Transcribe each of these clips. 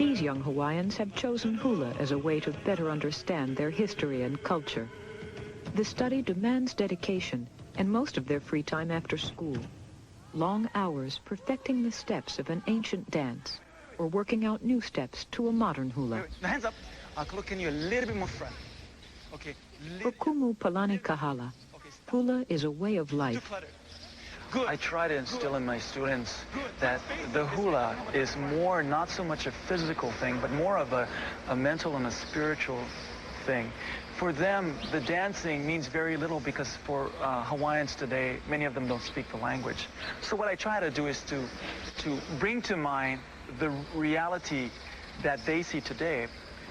These young Hawaiians have chosen hula as a way to better understand their history and culture. The study demands dedication and most of their free time after school. Long hours perfecting the steps of an ancient dance or working out new steps to a modern hula. Now hands up. Look in you a little bit more front. Okay. For Kumu Palani Kahala, hula is a way of life. I try to instill in my students that the hula is more, not so much a physical thing, but more of a mental and a spiritual thing. For them, the dancing means very little because for Hawaiians today, many of them don't speak the language. So what I try to do is to bring to mind the reality that they see today.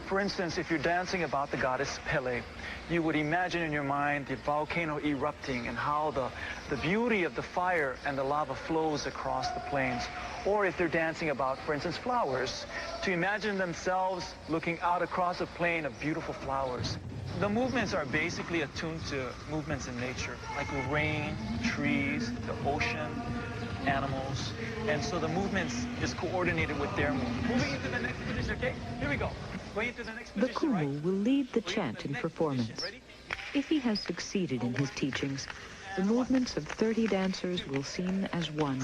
For instance, if you're dancing about the goddess Pele, you would imagine in your mind the volcano erupting and how the beauty of the fire and the lava flows across the plains. Or if they're dancing about, for instance, flowers, to imagine themselves looking out across a plain of beautiful flowers. The movements are basically attuned to movements in nature, like rain, trees, the ocean, animals. And so the movements is coordinated with their movement. Moving into the next position, okay? Here we go. Going into the next The position, Kumu right? will lead the chant in performance. If he has succeeded in his teachings, the movements of 30 dancers will seem as one.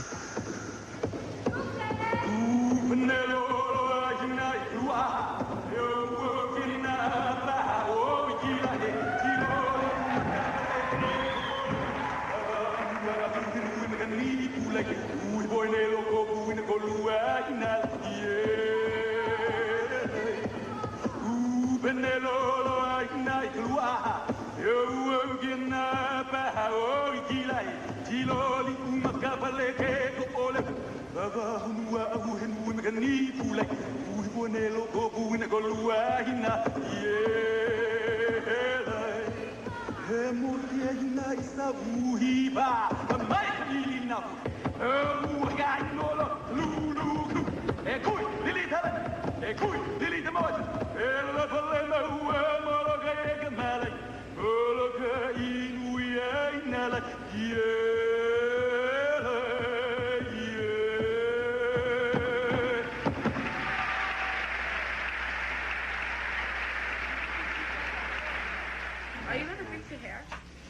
Are you going to fix your hair?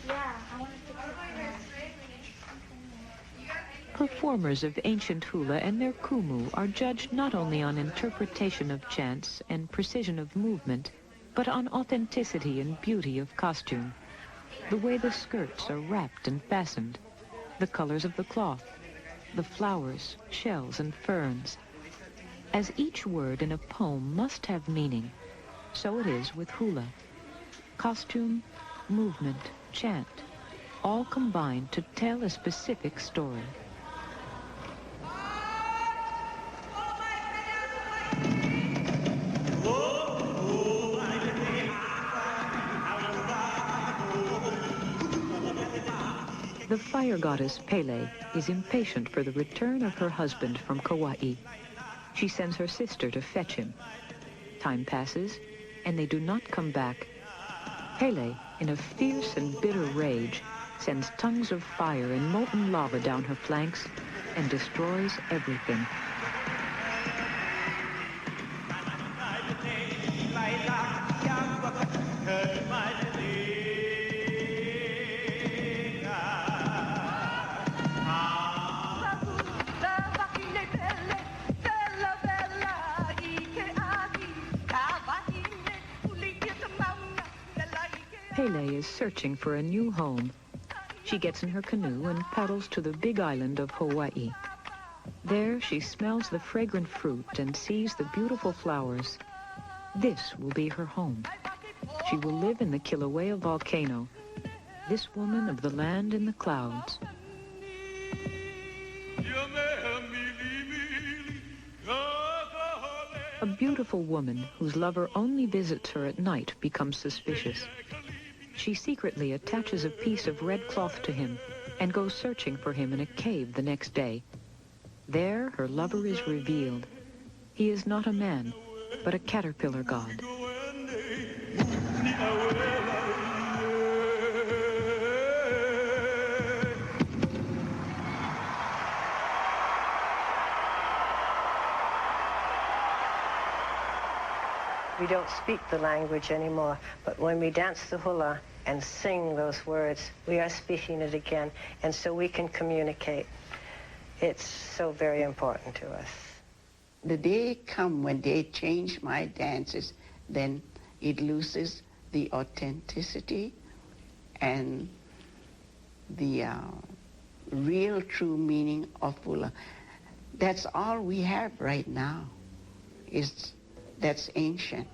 Yeah, I want to fix it. Performers of ancient hula and their kumu are judged not only on interpretation of chants and precision of movement, but on authenticity and beauty of costume. The way the skirts are wrapped and fastened, the colors of the cloth, the flowers, shells, and ferns. As each word in a poem must have meaning, so it is with hula. Costume, movement, chant, all combine to tell a specific story. The fire goddess Pele is impatient for the return of her husband from Kauai. She sends her sister to fetch him. Time passes, and they do not come back. Pele, in a fierce and bitter rage, sends tongues of fire and molten lava down her flanks and destroys everything. Pele is searching for a new home. She gets in her canoe and paddles to the big island of Hawaii. There she smells the fragrant fruit and sees the beautiful flowers. This will be her home. She will live in the Kilauea volcano, this woman of the land in the clouds. A beautiful woman whose lover only visits her at night becomes suspicious. She secretly attaches a piece of red cloth to him and goes searching for him in a cave the next day. There, her lover is revealed. He is not a man, but a caterpillar god. We don't speak the language anymore, but when we dance the hula and sing those words, we are speaking it again, and so we can communicate. It's so very important to us. The day come when they change my dances, then it loses the authenticity and the real true meaning of hula. That's all we have right now. That's ancient.